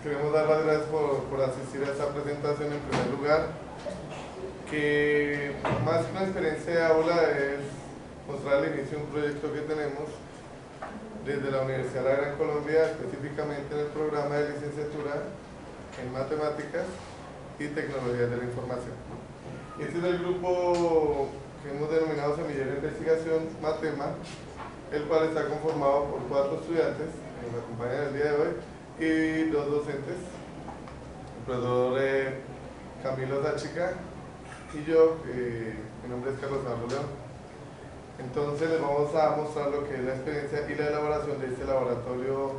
Queremos dar las gracias por asistir a esta presentación en primer lugar, que más que una experiencia de aula es mostrar al inicio un proyecto que tenemos desde la Universidad de la Gran Colombia, específicamente en el programa de licenciatura en Matemáticas y Tecnologías de la Información. Este es el grupo que hemos denominado Semillero de Investigación Matema, el cual está conformado por 4 estudiantes que nos acompañan el día de hoy y 2 docentes, el profesor Camilo Zachica y yo, mi nombre es Carlos Arlo León. Entonces les vamos a mostrar lo que es la experiencia y la elaboración de este laboratorio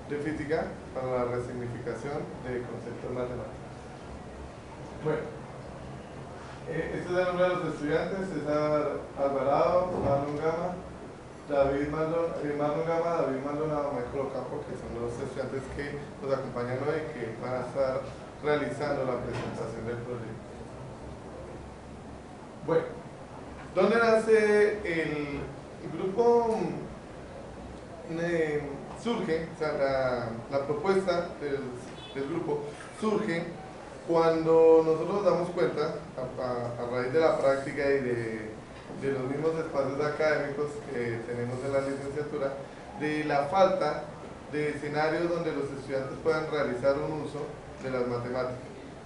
de física para la resignificación de conceptos matemáticos. Bueno, este es el nombre de los estudiantes: César Alvarado, Marlon Gama, David Maldonado, Michael Ocampo, que son los estudiantes que nos acompañan hoy y que van a estar realizando la presentación del proyecto. Bueno, ¿dónde nace el grupo? Surge, o sea, la propuesta del grupo surge cuando nosotros nos damos cuenta, a raíz de la práctica y de los mismos espacios académicos que tenemos en la licenciatura, de la falta de escenarios donde los estudiantes puedan realizar un uso de las matemáticas.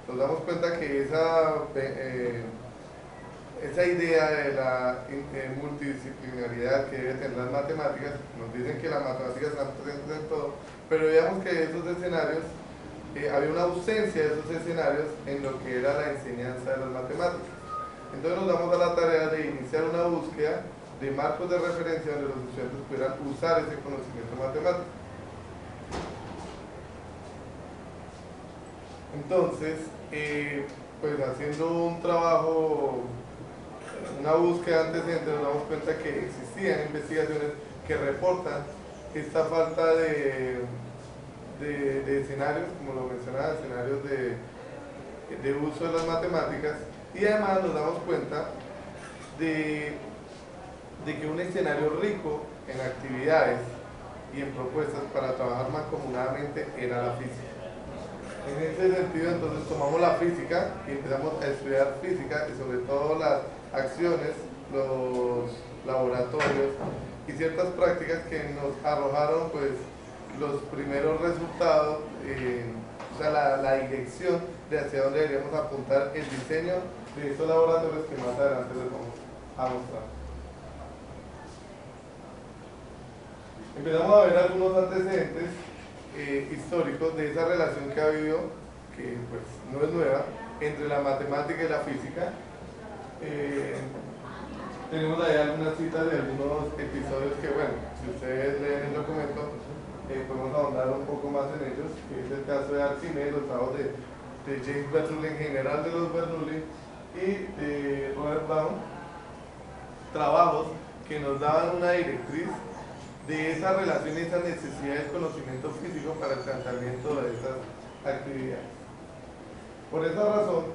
Nos damos cuenta que esa idea de la multidisciplinaridad que debe tener las matemáticas, nos dicen que las matemáticas están presentes en todo, pero veamos que esos escenarios, había una ausencia de esos escenarios en lo que era la enseñanza de las matemáticas. Entonces nos damos a la tarea de iniciar una búsqueda de marcos de referencia donde los estudiantes pudieran usar ese conocimiento matemático. Entonces, pues haciendo un trabajo, una búsqueda antecedente, nos damos cuenta que existían investigaciones que reportan esta falta de escenarios, como lo mencionaba, escenarios de uso de las matemáticas, y además nos damos cuenta de que un escenario rico en actividades y en propuestas para trabajar mancomunadamente era la física. En ese sentido, entonces tomamos la física y empezamos a estudiar física y sobre todo las acciones, los laboratorios y ciertas prácticas que nos arrojaron pues los primeros resultados, o sea, la dirección de hacia dónde deberíamos apuntar el diseño de estos laboratorios que más adelante les vamos a mostrar. Empezamos a ver algunos antecedentes históricos de esa relación que ha habido, que pues no es nueva, entre la matemática y la física. Tenemos ahí algunas citas de algunos episodios que, bueno, si ustedes leen el documento, podemos ahondar un poco más en ellos, que es el caso de Archimedes, los trabajos de James Bernoulli, en general de los Bernoulli, y de Robert Brown, trabajos que nos daban una directriz de esa relación y esa necesidad del conocimiento físico para el tratamiento de estas actividades. Por esa razón,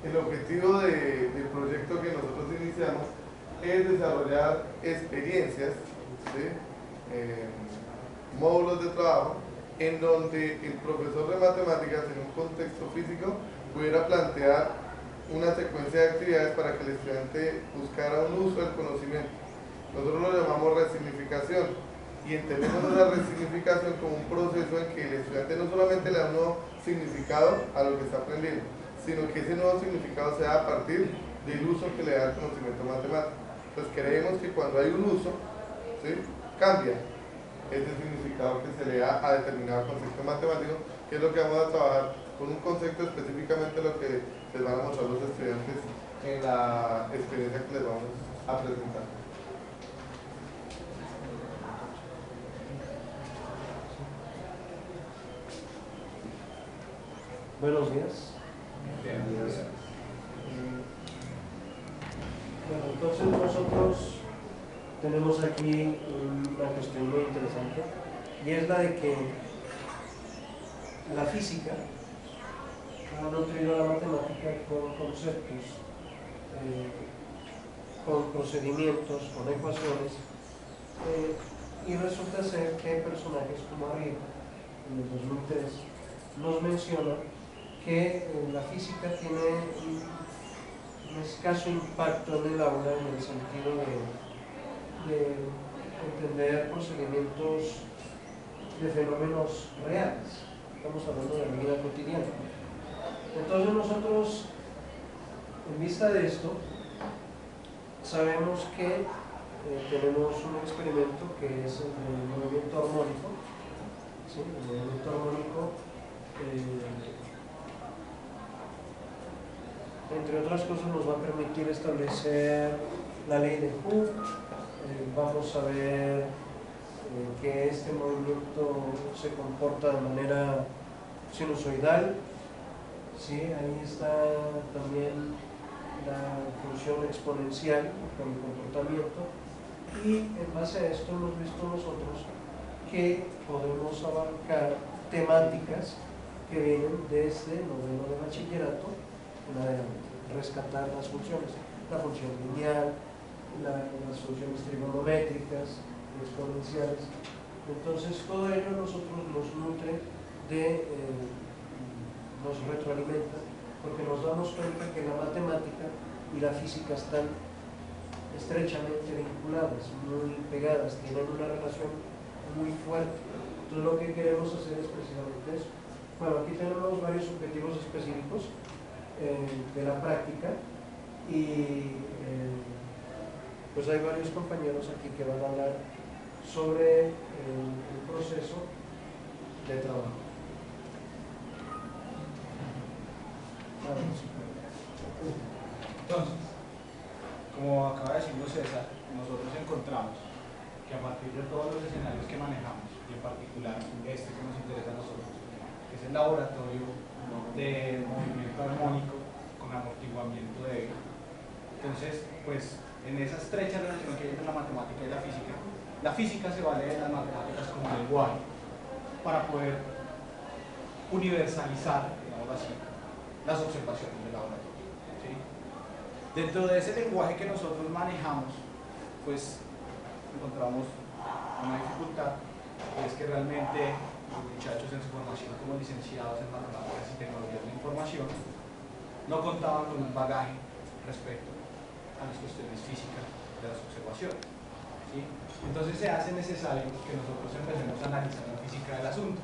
el objetivo del proyecto que nosotros iniciamos es desarrollar experiencias, ¿sí? Módulos de trabajo en donde el profesor de matemáticas en un contexto físico pudiera plantear una secuencia de actividades para que el estudiante buscara un uso del conocimiento. Nosotros lo llamamos resignificación y entendemos la resignificación como un proceso en que el estudiante no solamente le da un nuevo significado a lo que está aprendiendo, sino que ese nuevo significado se da a partir del uso que le da el conocimiento matemático. Entonces creemos que cuando hay un uso, ¿sí?, cambia ese significado que se le da a determinado concepto matemático, que es lo que vamos a trabajar con un concepto específicamente lo que les van a mostrar los estudiantes en la experiencia que les vamos a presentar. Buenos días. Bueno, entonces nosotros tenemos aquí una cuestión muy interesante y es la de que la física ha nutrido la matemática con conceptos, con procedimientos, con ecuaciones Y resulta ser que personajes como Arriba, en el 2003, nos menciona que la física tiene un escaso impacto en el aula en el sentido de entender procedimientos de fenómenos reales. Estamos hablando de la vida cotidiana. Entonces nosotros, en vista de esto, sabemos que tenemos un experimento que es el movimiento armónico. ¿Sí? El movimiento armónico, entre otras cosas, nos va a permitir establecer la ley de Hooke. Vamos a ver que este movimiento se comporta de manera sinusoidal. ¿Sí? Ahí está también la función exponencial con el comportamiento, y en base a esto hemos visto nosotros que podemos abarcar temáticas que vienen desde noveno de bachillerato en adelante, rescatar las funciones, la función lineal, las funciones trigonométricas, exponenciales. Entonces todo ello a nosotros nos nutre nos retroalimenta, porque nos damos cuenta que la matemática y la física están estrechamente vinculadas, muy pegadas, tienen una relación muy fuerte. Entonces lo que queremos hacer es precisamente eso. Bueno, aquí tenemos varios objetivos específicos de la práctica, y pues hay varios compañeros aquí que van a hablar sobre el proceso de trabajo. Entonces, como acaba de decirnos César, nosotros encontramos que a partir de todos los escenarios que manejamos, y en particular este que nos interesa a nosotros, que es el laboratorio de movimiento armónico con amortiguamiento débil, entonces, pues en esa estrecha relación que hay entre la matemática y la física se vale de las matemáticas como lenguaje para poder universalizar, digamos así, las observaciones del laboratorio. ¿Sí? Dentro de ese lenguaje que nosotros manejamos, pues encontramos una dificultad, que es que realmente los muchachos en su formación como licenciados en matemáticas y tecnologías de la información no contaban con un bagaje respecto a las cuestiones físicas de las observaciones. ¿Sí? Entonces se hace necesario que nosotros empecemos a analizar la física del asunto,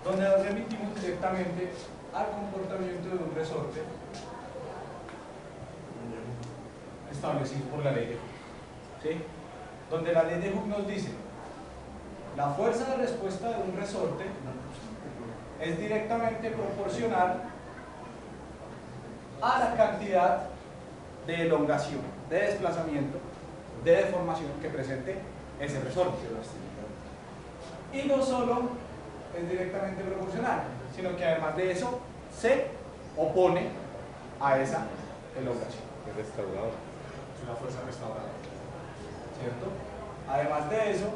donde nos remitimos directamente al comportamiento de un resorte establecido por la ley de Hooke. ¿Sí? Donde la ley de Hooke nos dice: la fuerza de respuesta de un resorte es directamente proporcional a la cantidad de elongación, de desplazamiento, de deformación que presente ese resorte. Y no solo es directamente proporcional, sino que además de eso se opone a esa elongación. Es restaurador. Es una fuerza restauradora, ¿cierto? Además de eso,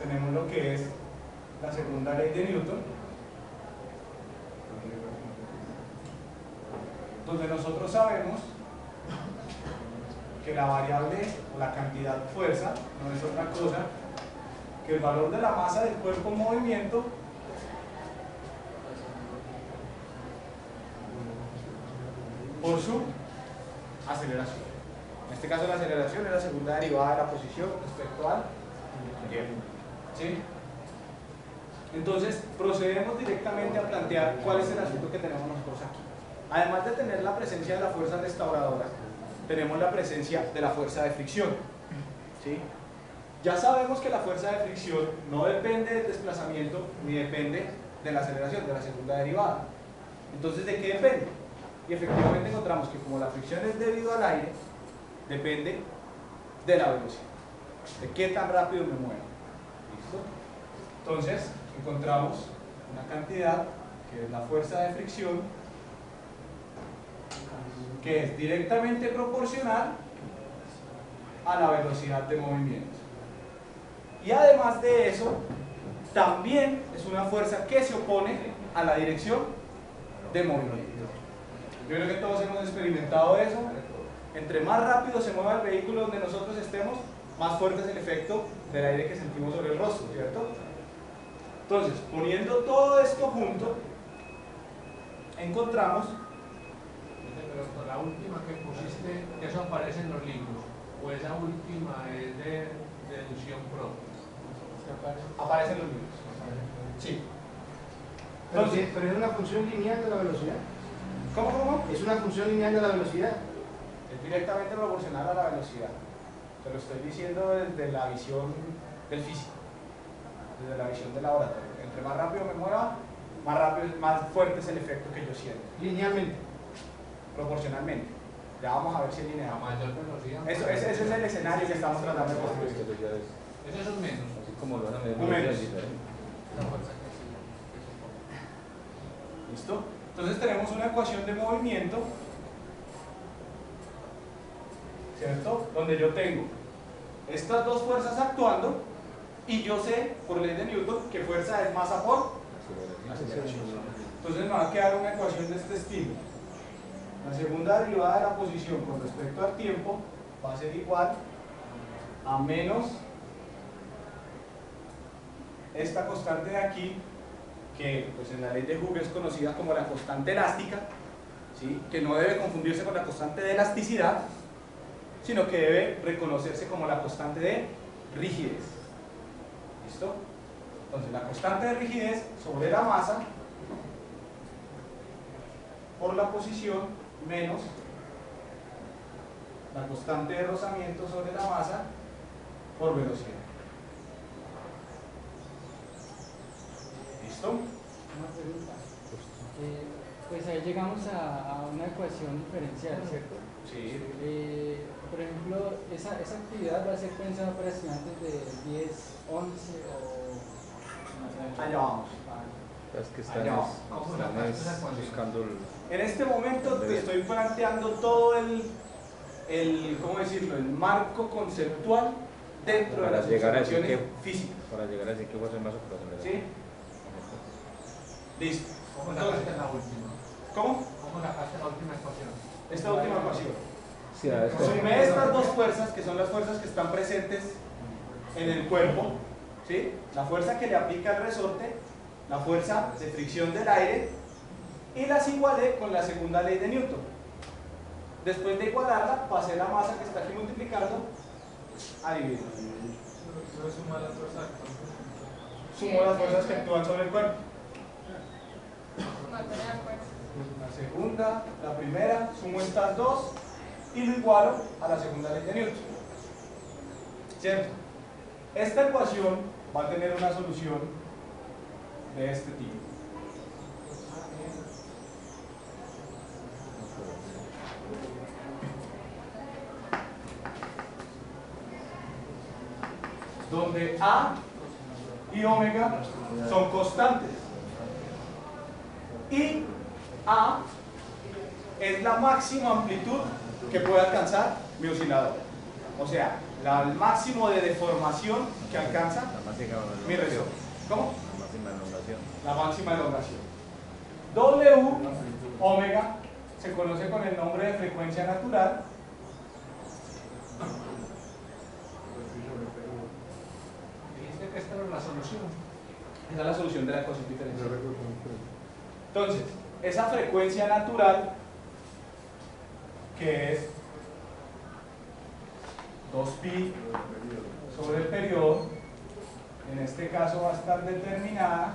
tenemos lo que es la segunda ley de Newton, donde nosotros sabemos que la variable o la cantidad de fuerza no es otra cosa que el valor de la masa del cuerpo en movimiento por su aceleración. En este caso la aceleración es la segunda derivada de la posición respecto al tiempo. ¿Sí? Entonces procedemos directamente a plantear cuál es el asunto que tenemos nosotros aquí. Además de tener la presencia de la fuerza restauradora, tenemos la presencia de la fuerza de fricción. ¿Sí? Ya sabemos que la fuerza de fricción no depende del desplazamiento ni depende de la aceleración, de la segunda derivada. Entonces, ¿de qué depende? Y efectivamente encontramos que como la fricción es debido al aire, depende de la velocidad, de qué tan rápido me muevo. ¿Listo? Entonces, encontramos una cantidad que es la fuerza de fricción, que es directamente proporcional a la velocidad de movimiento. Y además de eso, también es una fuerza que se opone a la dirección de movimiento. Yo creo que todos hemos experimentado eso. Entre más rápido se mueva el vehículo donde nosotros estemos, más fuerte es el efecto del aire que sentimos sobre el rostro, ¿cierto? Entonces, poniendo todo esto junto, encontramos... Pero con la última que pusiste, eso aparece en los libros, o esa última es de deducción propia. Aparece en los libros. Sí. Entonces, pero es una función lineal de la velocidad. ¿Cómo? Es una función lineal de la velocidad. Es directamente proporcional a la velocidad. Te lo estoy diciendo desde la visión del físico, desde la visión del laboratorio. Entre más rápido me mueva, más fuerte es el efecto que yo siento. Linealmente. Proporcionalmente. Ya vamos a ver si es lineal. A mayor velocidad. Ese es el escenario que estamos tratando de construir. Eso es menos. Así como lo van a medir Menos. es diferente. ¿Listo? Entonces tenemos una ecuación de movimiento, ¿cierto? Donde yo tengo estas dos fuerzas actuando y yo sé, por ley de Newton, que fuerza es masa por aceleración. Entonces me va a quedar una ecuación de este estilo. La segunda derivada de la posición con respecto al tiempo va a ser igual a menos esta constante de aquí, que pues en la ley de Hooke es conocida como la constante elástica, ¿sí? Que no debe confundirse con la constante de elasticidad, sino que debe reconocerse como la constante de rigidez. ¿Listo? Entonces la constante de rigidez sobre la masa por la posición menos la constante de rozamiento sobre la masa por velocidad. ¿Listo? Una pregunta. Pues ahí llegamos a una ecuación diferencial, ¿cierto? Sí. Por ejemplo, esa actividad va a ser pensada para estudiantes de 10, 11 o... Allá vamos. Es que están, Allá vamos. buscando En este momento te estoy planteando todo ¿cómo decirlo? El marco conceptual dentro de para las llegar a decir observaciones que físicas. para llegar a decir que fue más operaciones. ¿Sí? Listo. ¿Cómo Entonces, sacaste la última? ¿cómo? ¿Cómo sacaste la última ecuación? Esta última ecuación. Sí, a ver, Sumé estas dos fuerzas, que son las fuerzas que están presentes en el cuerpo, ¿sí? La fuerza que le aplica el resorte, la fuerza de fricción del aire, y las igualé con la segunda ley de Newton. Después de igualarla, pasé la masa que está aquí multiplicando a dividir. Sumo las fuerzas que actúan sobre el cuerpo. La segunda, la primera, sumo estas dos y lo igualo a la segunda ley de Newton. ¿Cierto? Esta ecuación va a tener una solución de este tipo. Donde A y omega son constantes y A es la máxima amplitud que puede alcanzar mi oscilador, o sea, el máximo de deformación que alcanza mi resorte. ¿Cómo? La máxima elongación. La máxima elongación. W, omega, se conoce con el nombre de frecuencia natural. Dijiste que esta era la solución. Esa es la solución de la ecuación diferencial. Entonces, esa frecuencia natural, que es 2pi sobre el periodo, en este caso va a estar determinada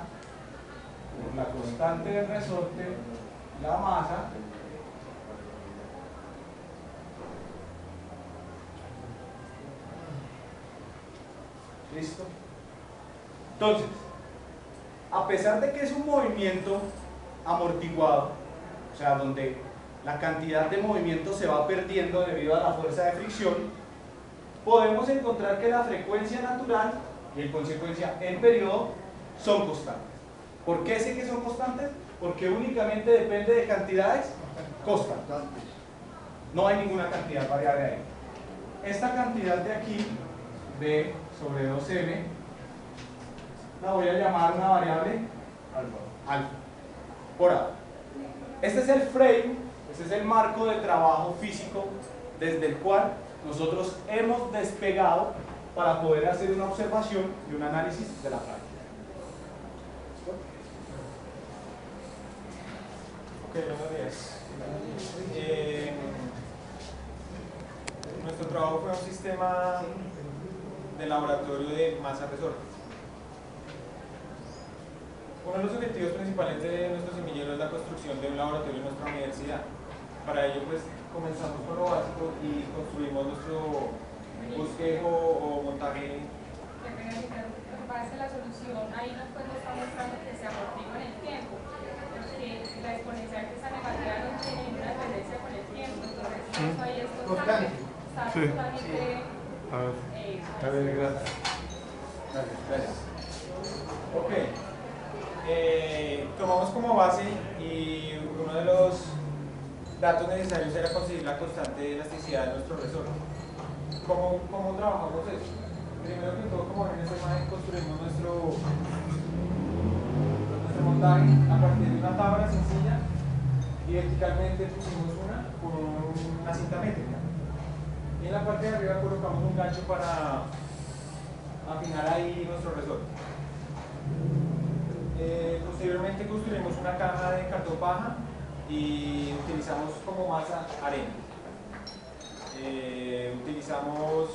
por la constante del resorte, la masa, ¿listo? Entonces, a pesar de que es un movimiento amortiguado, o sea, donde la cantidad de movimiento se va perdiendo debido a la fuerza de fricción, podemos encontrar que la frecuencia natural y en consecuencia el periodo son constantes. ¿Por qué sé que son constantes? Porque únicamente depende de cantidades constantes. No hay ninguna cantidad variable ahí. Esta cantidad de aquí, B sobre 2M, la voy a llamar una variable alfa. Por A. Este es el frame, este es el marco de trabajo físico desde el cual nosotros hemos despegado para poder hacer una observación y un análisis de la práctica. Ok, buenos días. Nuestro trabajo fue un sistema de laboratorio de masa resorte. Uno de los objetivos principales de nuestro semillero es la construcción de un laboratorio en nuestra universidad. Para ello, pues, comenzamos con lo básico y construimos nuestro bosquejo o montaje. Lo que pasa es que la solución ahí nos está mostrando que se amortigua en el tiempo, porque la exponencial que está negativa no tiene ninguna tendencia con el tiempo, entonces eso ahí es totalmente, está totalmente A ver, gracias. Gracias. Ok. Tomamos como base y uno de los datos necesarios era conseguir la constante de elasticidad de nuestro resorte. ¿Cómo trabajamos eso? Primero que todo, como ven en esta imagen, construimos nuestro montaje a partir de una tabla sencilla y verticalmente pusimos una con una cinta métrica. Y en la parte de arriba colocamos un gancho para afinar ahí nuestro resorte. Posteriormente construimos una caja de cartón paja y utilizamos como masa arena. Utilizamos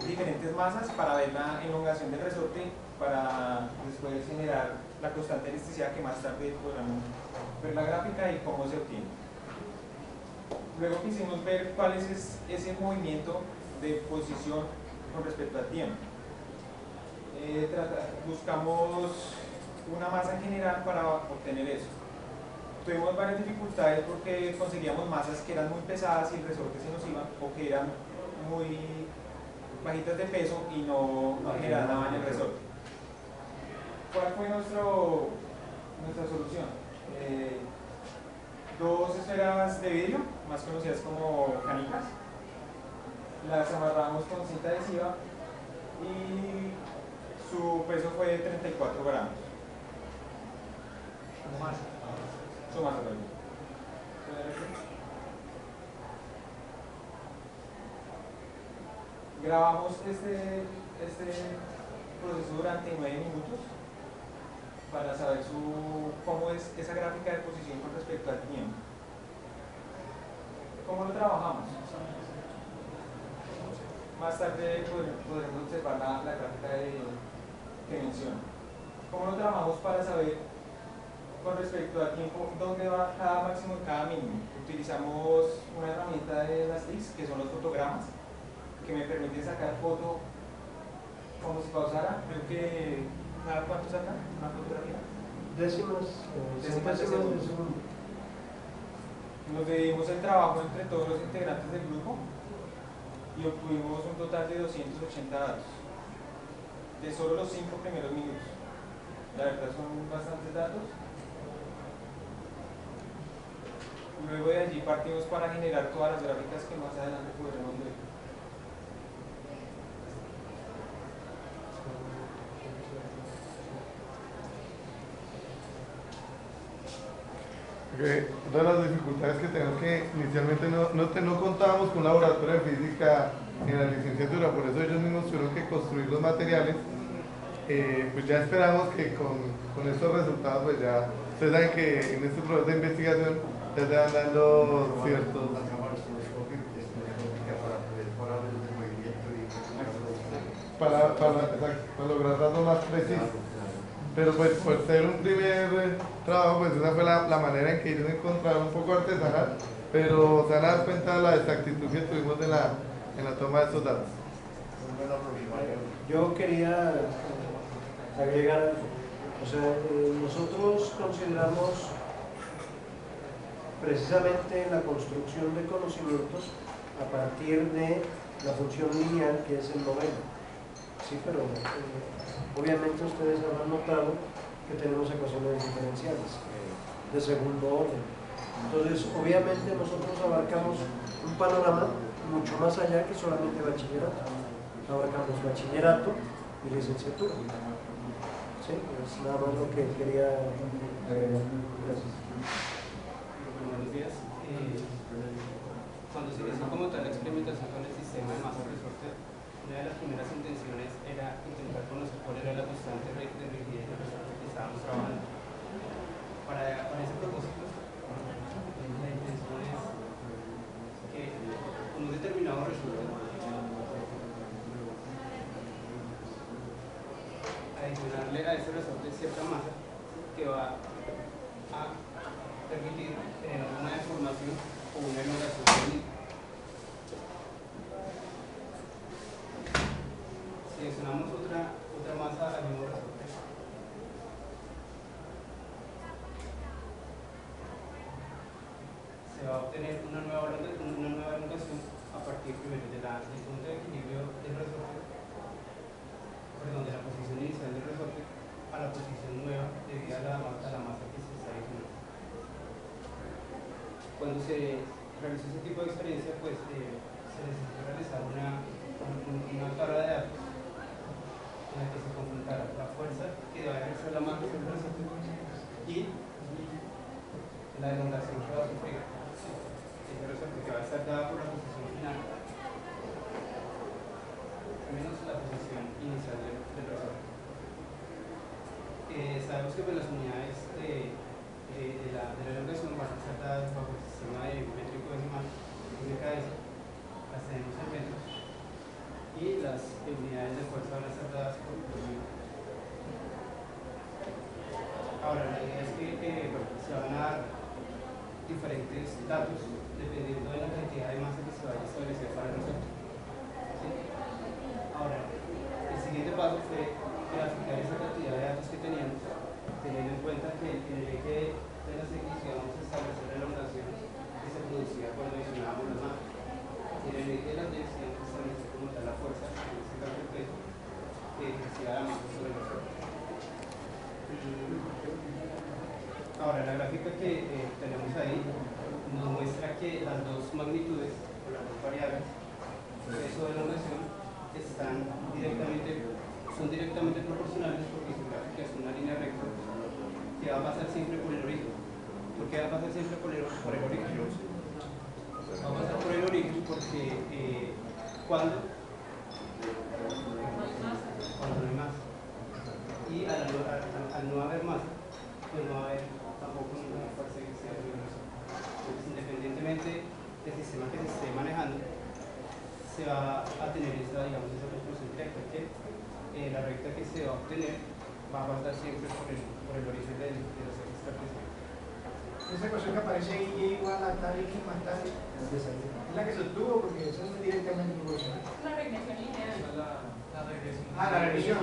diferentes masas para ver la elongación del resorte, para después generar la constante de elasticidad que más tarde podrán ver la gráfica y cómo se obtiene. Luego quisimos ver cuál es ese movimiento de posición con respecto al tiempo. Buscamos una masa en general para obtener eso. Tuvimos varias dificultades porque conseguíamos masas que eran muy pesadas y el resorte se nos iba, o que eran muy bajitas de peso y no generaban nada en el resorte. ¿Cuál fue nuestra solución? Dos esferas de vidrio, más conocidas como canicas, las amarramos con cinta adhesiva y su peso fue de 34 gramos. Su masa. Grabamos este proceso durante 9 minutos para saber cómo es esa gráfica de posición con respecto al tiempo. ¿Cómo lo trabajamos? Más tarde podremos observar la gráfica que menciono. ¿Cómo lo trabajamos para saber con respecto al tiempo dónde va cada máximo y cada mínimo? Utilizamos una herramienta de las TICs, que son los fotogramas, que me permiten sacar foto como si pausara. Creo que ¿cuánto saca una fotografía? Décimas de segundo. Nos dividimos el trabajo entre todos los integrantes del grupo y obtuvimos un total de 280 datos de solo los 5 primeros minutos. La verdad son bastantes datos. Luego de allí partimos para generar todas las gráficas que más adelante podremos ver. Una de las dificultades que tenemos que inicialmente no contábamos con un laboratorio de física en la licenciatura, por eso ellos mismos tuvieron que construir los materiales. Pues ya esperamos que con estos resultados, pues ya ustedes saben que en este proceso de investigación ya se van dando ciertos... Para lograr datos más precisos. Pero pues por ser un primer trabajo, pues esa fue la manera en que ellos encontraron un poco artesanal, pero se van a dar cuenta de la exactitud que tuvimos en la toma de estos datos. Yo quería agregar algo. O sea, nosotros consideramos precisamente la construcción de conocimientos a partir de la función lineal, que es el noveno. Sí, pero obviamente ustedes habrán notado que tenemos ecuaciones diferenciales de segundo orden. Entonces, obviamente nosotros abarcamos un panorama mucho más allá que solamente bachillerato. Abarcamos bachillerato y licenciatura. Sí, es nada más lo que quería agregar. Gracias. Buenos días. Cuando se inició como tal la experimentación con el sistema de masa resorte, una de las primeras intenciones era intentar conocer cuál era la constante de rigidez del resorte que estábamos trabajando. Para ese propósito, la intención es que con un determinado resorte adicionarle a ese resorte cierta masa que va a permitir tener una deformación o una elongación del líquido. Seleccionamos otra masa al mismo resorte. Se va a obtener una nueva elongación a partir primero del punto de equilibrio del resorte, perdón, de la posición inicial del resorte a la posición nueva debido a la masa que se está adicionando. Cuando se realizó ese tipo de experiencia, pues se necesitó realizar una tabla de datos en la que se confrontara la fuerza que va a ejercer la masa sobre el resorte y la elongación que va a sufrir ese resorte, que va a estar dada por la posición final menos la posición inicial del resorte. Sabemos que las unidades de la elongación van a estar dadas bajo el sistema de métrico decimal de KS, las tenemos en metros, y las unidades de fuerza van a estar dadas por metros. Ahora, la idea es que se van a dar diferentes datos dependiendo de la cantidad de masa que se vaya a establecer para el resorte. ¿Sí? Ahora, el siguiente paso fue graficar esa cantidad de datos que teníamos, teniendo en cuenta que en el eje de las X íbamos a establecer la elongación que se producía cuando adicionábamos las masas. Y en el eje de las Y íbamos a establecer como tal la fuerza, en este caso el peso, que ejercía la masa sobre el resorte. Ahora, la gráfica que tenemos ahí nos muestra que las dos magnitudes, o las dos variables, peso de elongación, son directamente proporcionales porque su gráfica es una línea recta que va a pasar siempre por el origen. ¿Por qué va a pasar siempre por el origen? Va a pasar por el origen porque cuando no hay masa. Y al no haber masa, pues no va a haber tampoco ninguna fuerza que sea vigorosa. Entonces, independientemente del sistema que se esté manejando, se va a tener esa conclusión directa, que la recta que se va a obtener va a pasar siempre por el origen de los ejes cartesianos. Esa ecuación que aparece ahí, Y igual a tal X más tal, es la que se obtuvo porque eso no es directamente proporcional. Una regresión lineal. La regresión. La regresión,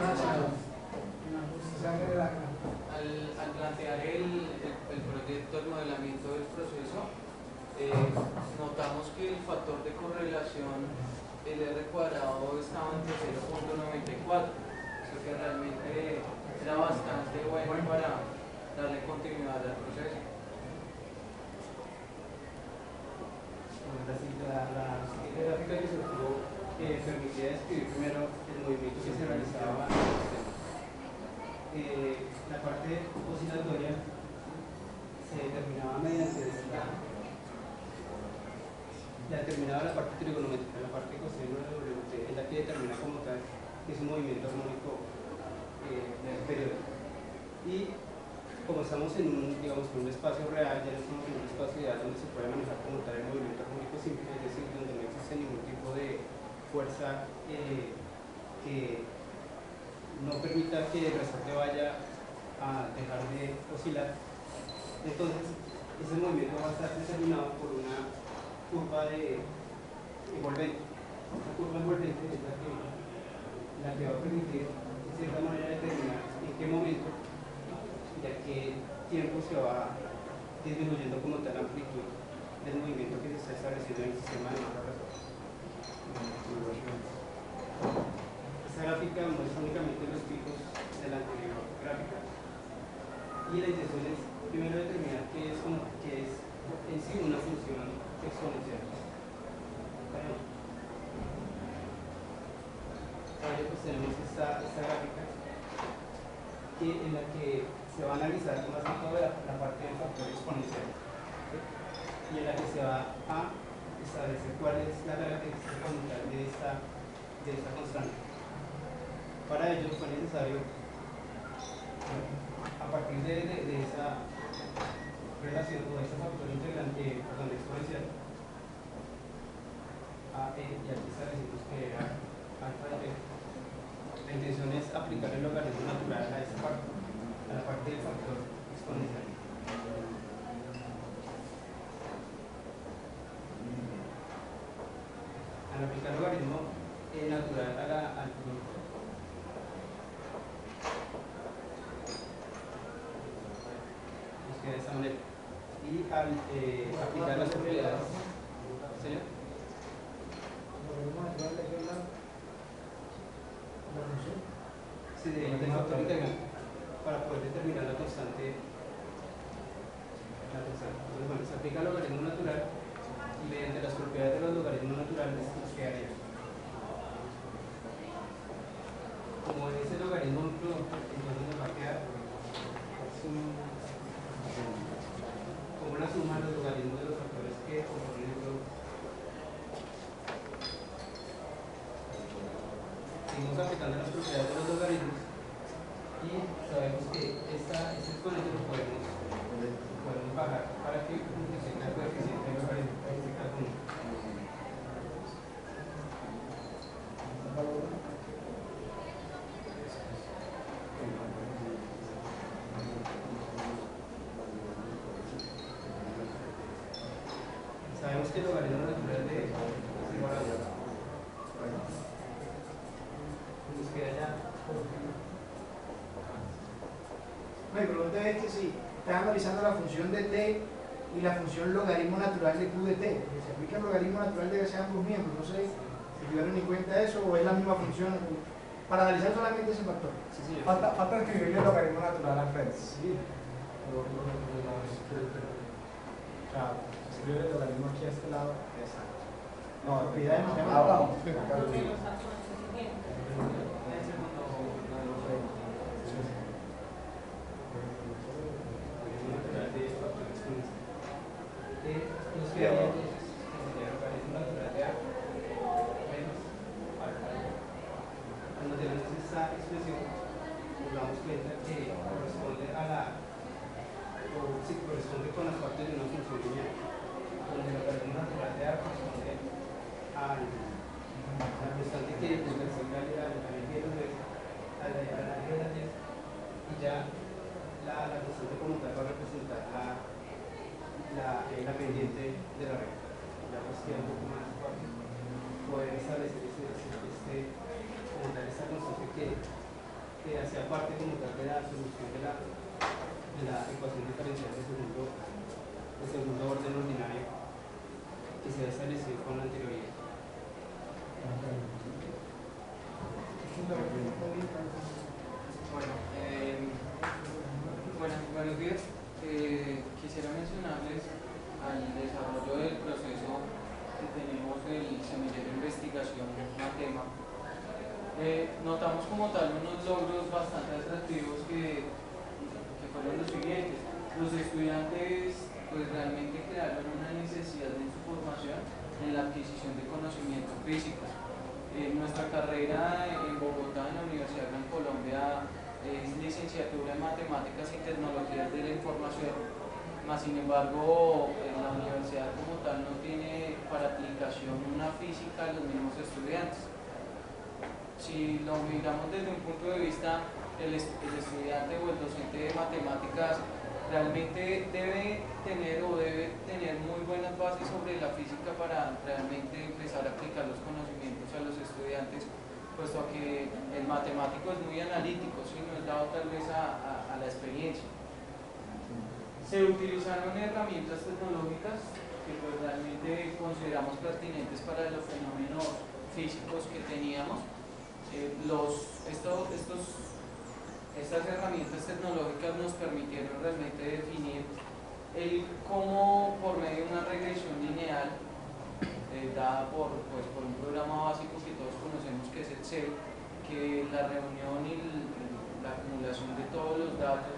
Al plantear el proyecto, el modelamiento del proceso, notamos que el factor de correlación, el R cuadrado, estaba entre 0.94, eso que realmente era bastante bueno para darle continuidad al proceso. La siguiente gráfica que se obtuvo permitía describir primero el movimiento que se realizaba en el sistema. La parte oscilatoria se determinaba mediante la parte trigonométrica, la parte coseno de WT es la que determina como tal que es un movimiento armónico del periodo. Y como estamos en un espacio real, ya no estamos en un espacio ideal donde se puede manejar como tal el movimiento armónico simple, es decir, donde no existe ningún tipo de fuerza que no permita que el resorte vaya a dejar de oscilar. Entonces, ese movimiento va a estar determinado por una curva de envolvente. Esta curva envolvente es la que va a permitir, de cierta manera, determinar en qué momento y a qué tiempo se va disminuyendo como tal la amplitud del movimiento que se está estableciendo en el sistema de masa resorte. Esta gráfica muestra únicamente los picos de la anterior gráfica y la intención es primero determinar qué es en sí una función exponencial. Bueno, ahora pues tenemos esta gráfica en la que se va a analizar más que todo la parte del factor exponencial, ¿sí? Y en la que se va a establecer cuál es la característica fundamental de esta de esta constante. Para ello fue necesario, a partir de esa relación o de este factor integrante, exponencial, y aquí decimos que era alfa de t, la intención es aplicar el logaritmo natural a esta parte, a la parte del factor exponencial. Al aplicar el logaritmo natural al producto, nos queda de esta manera. Y al aplicar las propiedades, ¿señor? Sí, del factor integrante, para poder determinar la constante. Entonces, bueno, se aplica el logaritmo natural y mediante las propiedades de los logaritmos naturales nos quedaría. Como ese logaritmo un producto, entonces nos va a quedar como una suma de los logaritmos de los factores que componen el producto. Seguimos aplicando las propiedades de los logaritmos y sabemos que este exponente lo podemos bajar para que multiplique el coeficiente del logaritmo que se calcula. Sabemos que el logaritmo natural de es igual a 1. Nos queda ya. Mi pregunta es que si estás analizando la función de t y la función logaritmo natural de q de t, porque se aplica el logaritmo natural de ambos miembros, no sé si tuvieron en cuenta eso o es la misma función para analizar solamente ese factor. Sí, sí, Falta escribirle el logaritmo natural al frente. Sí. Claro, escribe el logaritmo aquí a este lado. Exacto. No, propiedades no se llaman abajo. Nos quedaría entonces el logaritmo natural de a menos alfa. Cuando tenemos esta expresión, nos damos cuenta que corresponde corresponde con las partes de una función lineal, donde el logaritmo natural de a corresponde a la constante que es la y ya la constante como tal va a representar la pendiente de la recta. Ya pues queda un poco más fácil poder establecer como tal esta constante que hacía parte como tal de la solución de la ecuación diferencial de segundo orden ordinario que se ha establecido con la anterioridad. Buenos días. Quisiera mencionarles al desarrollo del proceso que tenemos el semillero de investigación Matema. Notamos como tal unos logros bastante atractivos que fueron los siguientes. Los estudiantes pues realmente crearon una necesidad en su formación en la adquisición de conocimientos físicos. Nuestra carrera en Bogotá, en la Universidad Gran Colombia, es licenciatura en Matemáticas y Tecnologías de la Información, mas sin embargo la universidad como tal no tiene para aplicación una física a los mismos estudiantes. Si lo miramos desde un punto de vista, el estudiante o el docente de matemáticas realmente debe tener muy buenas bases sobre la física para realmente empezar a aplicar los conocimientos a los estudiantes, puesto que el matemático es muy analítico, ¿sí? No es dado tal vez a la experiencia. Se utilizaron herramientas tecnológicas que pues realmente consideramos pertinentes para los fenómenos físicos que teníamos. Estas herramientas tecnológicas nos permitieron realmente definir cómo por medio de una regresión lineal dada por un programa básico que todos conocemos que es Excel, que la reunión y la acumulación de todos los datos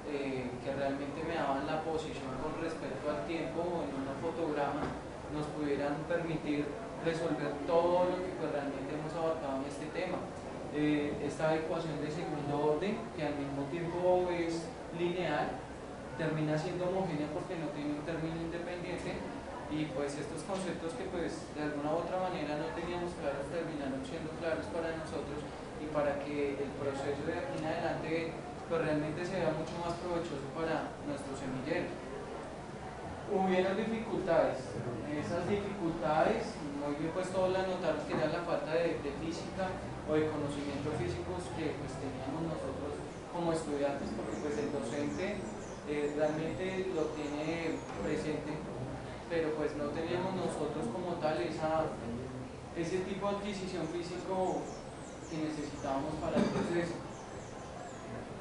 que realmente me daban la posición con respecto al tiempo o en un fotograma nos pudieran permitir resolver todo lo que pues, realmente hemos abarcado en este tema. Esta ecuación de segundo orden, que al mismo tiempo es lineal, termina siendo homogénea porque no tiene un término independiente, y pues estos conceptos que pues de alguna u otra manera no teníamos claros terminaron siendo claros para nosotros, y para que el proceso de aquí en adelante pues realmente sea mucho más provechoso para nuestro semillero. Hubieron dificultades. Esas dificultades, muy bien pues todos las notaron, que era la falta de física o de conocimientos físicos que pues teníamos nosotros como estudiantes, porque pues el docente realmente lo tiene presente, pero pues no teníamos nosotros como tal ese tipo de adquisición físico que necesitábamos para el proceso.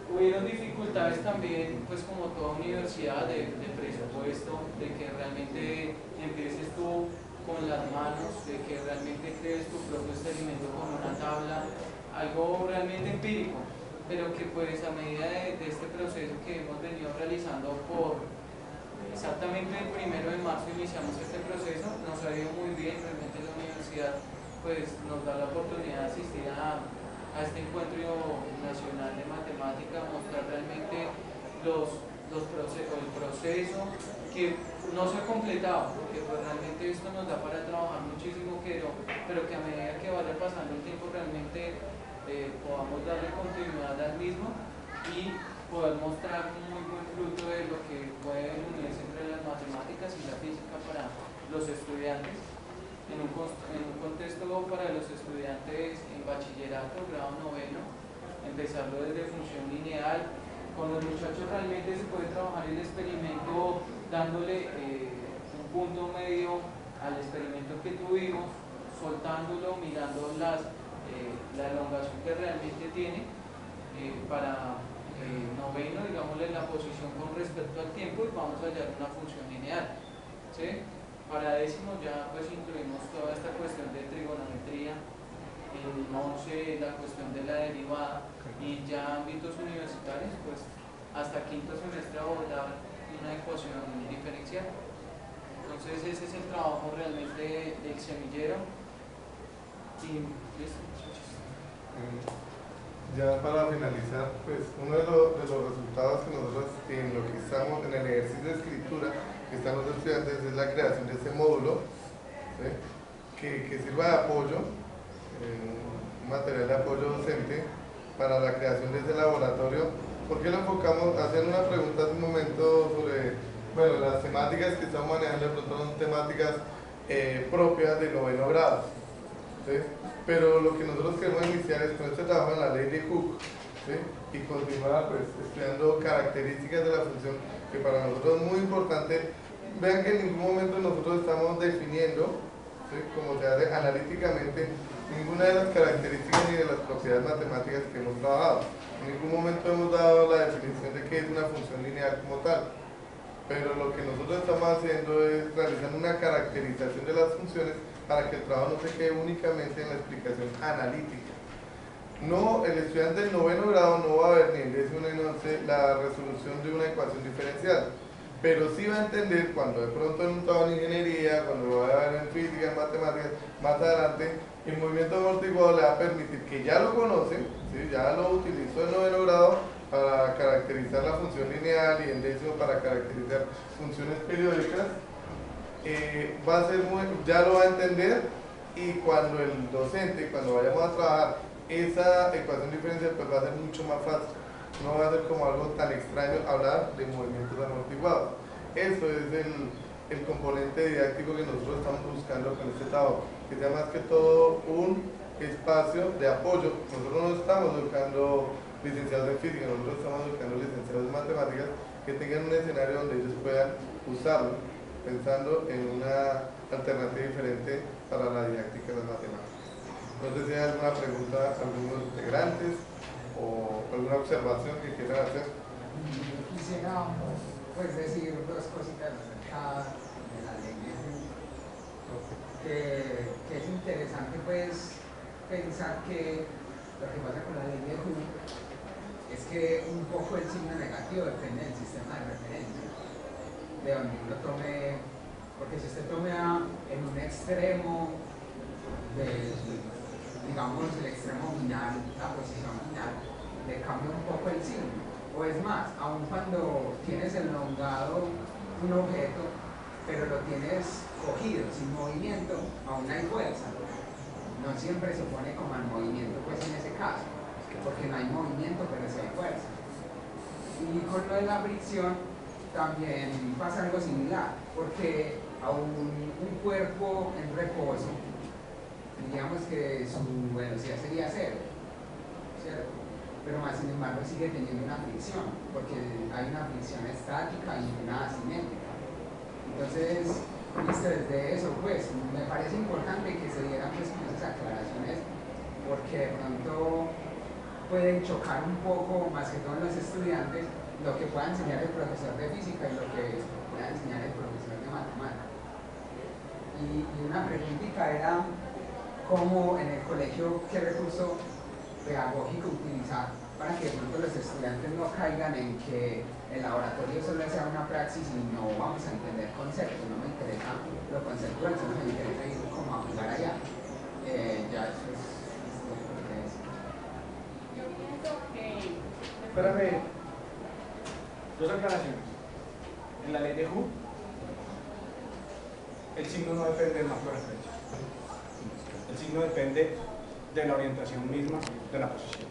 Hubieron dificultades también, pues como toda universidad, de presupuesto, de que realmente empieces tú con las manos, de que realmente crees tu propio experimento con una tabla, algo realmente empírico, pero que pues a medida de este proceso que hemos venido realizando por exactamente el 1 de marzo iniciamos este proceso, nos ha ido muy bien. Realmente la universidad pues nos da la oportunidad de asistir a este encuentro nacional de matemática, mostrar realmente el proceso que no se ha completado, porque pues realmente esto nos da para trabajar muchísimo, pero que a medida que vaya pasando el tiempo realmente podamos darle continuidad al mismo y poder mostrar un muy buen fruto de lo que puede unirse entre las matemáticas y la física para los estudiantes, en un contexto para los estudiantes en bachillerato, grado noveno, empezarlo desde función lineal. Con los muchachos realmente se puede trabajar el experimento dándole un punto medio al experimento que tuvimos, soltándolo, mirando la elongación que realmente tiene para noveno, digámosle la posición con respecto al tiempo, y vamos a hallar una función lineal, ¿sí? Para décimo ya pues incluimos toda esta cuestión de trigonometría, en 11 la cuestión de la derivada, y ya ámbitos universitarios pues hasta quinto semestre abordar una ecuación diferencial. Entonces ese es el trabajo realmente del semillero. Y listo. Ya para finalizar, pues uno de los resultados que nosotros en lo que estamos en el ejercicio de escritura que están los estudiantes es la creación de este módulo, ¿sí? que sirva de apoyo, un material de apoyo docente para la creación de ese laboratorio. ¿Por qué lo enfocamos? Haciendo una pregunta hace un momento sobre, bueno, las temáticas que estamos manejando de pronto son temáticas propias de noveno grado, ¿sí? Pero lo que nosotros queremos iniciar es con este trabajo en la ley de Hooke, ¿sí? Y continuar pues estudiando características de la función, que para nosotros es muy importante. Vean que en ningún momento nosotros estamos definiendo, ¿sí? Como se hace analíticamente, ninguna de las características ni de las propiedades matemáticas que hemos trabajado. En ningún momento hemos dado la definición de qué es una función lineal como tal, pero lo que nosotros estamos haciendo es realizar una caracterización de las funciones para que el trabajo no se quede únicamente en la explicación analítica. No, el estudiante del noveno grado no va a ver ni en décimo ni en 11 la resolución de una ecuación diferencial, pero sí va a entender cuando de pronto en un trabajo en ingeniería, cuando lo va a ver en física, en matemáticas, más adelante, el movimiento amortiguado le va a permitir que ya lo conoce, ¿sí? Ya lo utilizó en noveno grado para caracterizar la función lineal y en décimo para caracterizar funciones periódicas. Va a ser ya lo va a entender, y cuando el docente, cuando vayamos a trabajar esa ecuación diferencial, pues va a ser mucho más fácil. No va a ser como algo tan extraño hablar de movimientos amortiguados. Eso es el componente didáctico que nosotros estamos buscando con este trabajo, que sea más que todo un espacio de apoyo. Nosotros no estamos educando licenciados en física, nosotros estamos educando licenciados en matemáticas que tengan un escenario donde ellos puedan usarlo, pensando en una alternativa diferente para la didáctica de las matemáticas. No sé si hay alguna pregunta a algunos integrantes o alguna observación que quieran hacer. Quisiera pues decir dos cositas acerca de la ley de Hooke, que es interesante pues pensar que lo que pasa con la ley de Hooke es que un poco el signo negativo depende del sistema de referencia, de donde uno tome, porque si usted toma en un extremo digamos, el extremo final, la posición final, le cambia un poco el signo. O es más, aun cuando tienes elongado un objeto, pero lo tienes cogido, sin movimiento, aún hay fuerza. No siempre se opone como al movimiento, pues en ese caso, porque no hay movimiento, pero sí hay fuerza. Y con lo de la fricción también pasa algo similar, porque aún un cuerpo en reposo, digamos que su velocidad sería cero, ¿cierto? Pero más sin embargo sigue teniendo una fricción, porque hay una fricción estática y una asimétrica. Entonces, visto desde eso, pues me parece importante que se dieran pues esas aclaraciones, porque de pronto pueden chocar un poco, más que todo en los estudiantes, lo que pueda enseñar el profesor de física y lo que pueda enseñar el profesor de matemáticas. Y una preguntita era, ¿cómo en el colegio, qué recurso pedagógico utilizar para que de pronto los estudiantes no caigan en que el laboratorio solo sea una praxis y no vamos a entender conceptos? No me interesa lo conceptual, solo me interesa ir como a jugar allá. Ya eso es lo que decir. Yo pienso que... Espérame, dos aclaraciones. En la ley de Hooke, el signo no depende del marco de referencia. El signo depende de la orientación misma de la posición.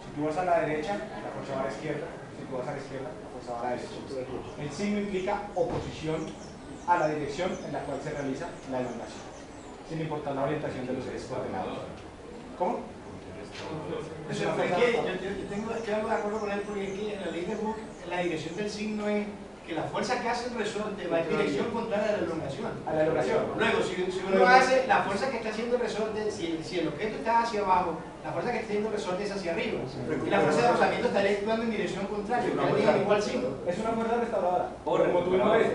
Si tú vas a la derecha, la fuerza va a la izquierda. Si tú vas a la izquierda, la fuerza va a la derecha. El signo implica oposición a la dirección en la cual se realiza la elongación, sin importar la orientación de los ejes coordenados. ¿Cómo? Eso es que estoy algo de acuerdo con él, porque es que en la ley de Hooke la dirección del signo es que la fuerza que hace el resorte va en dirección contraria a la elongación. A la elongación. Luego, si uno hace la fuerza que está haciendo el resorte, si el objeto está hacia abajo, la fuerza que está haciendo el resorte es hacia arriba. Y la fuerza de rozamiento estaría actuando en dirección contraria, que tiene igual signo. Es una fuerza restauradora. Como tú lo ves,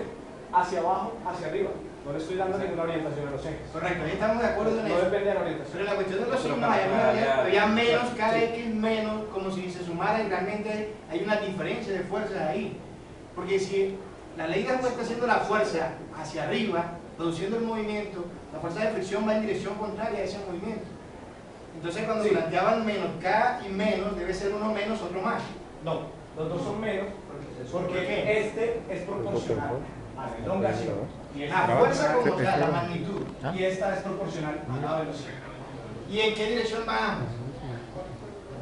hacia abajo, hacia arriba. No le estoy dando ninguna orientación a los ejes. Correcto, ahí estamos de acuerdo en eso. No depende de la orientación. Pero la cuestión de los signos, había menos, cada X menos, como si se sumara y realmente hay una diferencia de fuerzas ahí. Porque si la ley de Hooke está haciendo la fuerza hacia arriba, produciendo el movimiento, la fuerza de fricción va en dirección contraria a ese movimiento. Entonces cuando planteaban menos K y menos, debe ser uno menos, otro más. No, los dos son menos, porque este es proporcional a la elongación. Y la fuerza como tal, la magnitud. Y esta es proporcional a la velocidad. ¿Y en qué dirección va ambos?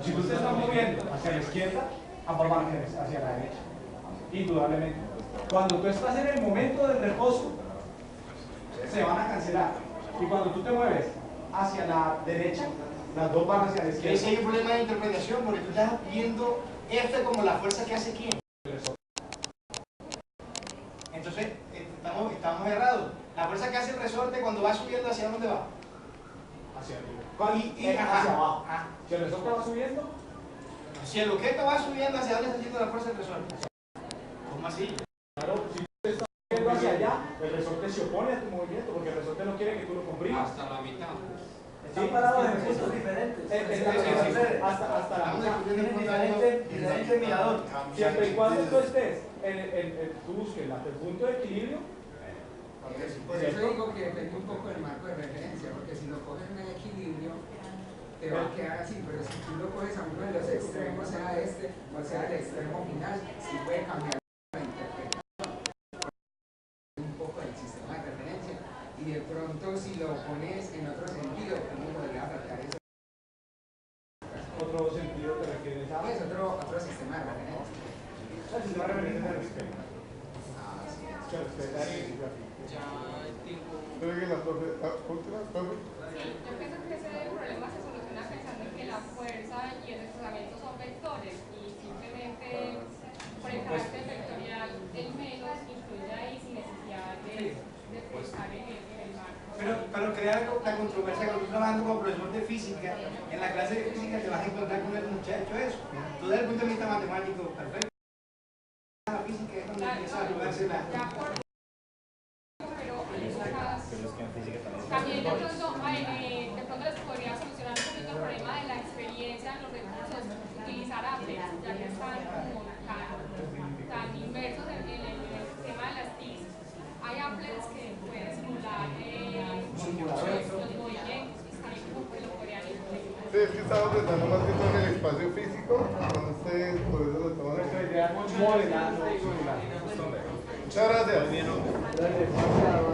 Si tú te estás moviendo hacia la izquierda, ambos van hacia la derecha. Indudablemente. Cuando tú estás en el momento del reposo, se van a cancelar. Y cuando tú te mueves hacia la derecha, las dos van hacia la izquierda. Ese hay un problema de interpretación, porque tú estás viendo F como la fuerza que hace quién. Entonces, estamos errados. La fuerza que hace el resorte cuando va subiendo, ¿hacia dónde va? Hacia arriba. Y hacia abajo. Si el resorte va subiendo, si el objeto va subiendo, ¿hacia dónde está haciendo la fuerza del resorte? ¿Cómo así? Claro, si tú estás yendo hacia allá, el resorte se opone a tu movimiento, porque el resorte no quiere que tú lo comprimas. Hasta la mitad. Están parados en puntos diferentes. Hasta la mitad. Tienen diferente mirador. Siempre y cuando tú estés, tú busques el punto de equilibrio. Por eso digo que depende un poco del marco de referencia, porque si lo coges en el equilibrio, te va a quedar así, pero si tú lo coges a uno de los extremos, sea este o sea el extremo final, sí puede cambiar la interpretación un poco del sistema de referencia, y de pronto si lo pones en otro sentido, ¿cómo podría afectar eso? Otro sentido te refieres a... Pues otro sistema de referencia. El sistema de referencia de respeto. Se respeta y ya el tiempo. Creo que la profe, última, profe. Yo pienso que ese problema se soluciona pensando en que la fuerza y el desplazamiento son vectores y simplemente por el carácter vectorial el menos incluye ahí sin necesidad de pensar en el marco. Pero crear la controversia, cuando tú trabajando como profesor de física, en la clase de física te vas a encontrar con el muchacho eso. Tú desde el punto de vista matemático, perfecto. La física es cuando empieza a jugarse la... También de pronto les podría solucionar un poquito el problema de la experiencia en los recursos, utilizar applets, ya que están como tan inmersos en el tema de las TIC. Hay applets que pueden simular los movimientos es que estamos pensando más que todo en el espacio físico, entonces por eso lo estamos Nuestra haciendo. idea es modelar, no simular. Muchas gracias. Gracias.